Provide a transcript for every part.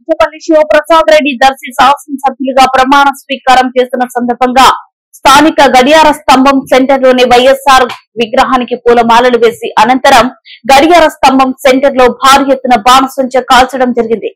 బుచ్చపల్లి శివప్రసాద్ రెడ్డి దర్శి శాసనసభ్యులుగా ప్రమాణ స్వీకారం చేస్తున్న సందర్భంగా స్థానిక గడియార స్తంభం సెంటర్లోని వైఎస్ఆర్ విగ్రహానికి పూలమాలలు వేసి అనంతరం గడియార స్తంభం సెంటర్ లో భారీ ఎత్తున బాణసంచ కాల్చడం జరిగింది.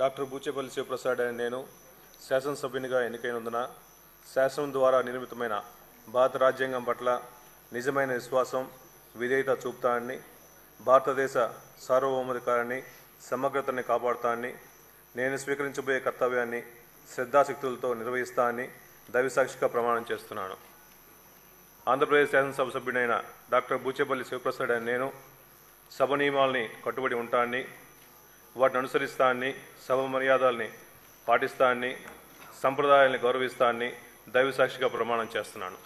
డాక్టర్ బుచ్చపల్లి శివప్రసాద్ అనే నేను శాసనసభ్యునిగా ఎన్నికైనందున శాసనం ద్వారా నిర్మితమైన భారత రాజ్యాంగం పట్ల నిజమైన విశ్వాసం విధేయత చూపుతానని, భారతదేశ సార్వభౌమాధికారాన్ని సమగ్రతని కాపాడుతానని, నేను స్వీకరించబోయే కర్తవ్యాన్ని శ్రద్ధాశక్తులతో నిర్వహిస్తానని దైవసాక్షిగా ప్రమాణం చేస్తున్నాను. ఆంధ్రప్రదేశ్ శాసనసభ సభ్యుడైన డాక్టర్ బుచ్చపల్లి శివప్రసాద్ అనే నేను సభ నియమాలని కట్టుబడి ఉంటానని, వాటిని అనుసరిస్తానని, సభ మర్యాదల్ని పాటిస్తానని, సంప్రదాయాల్ని గౌరవిస్తానని దైవసాక్షిగా ప్రమాణం చేస్తున్నాను.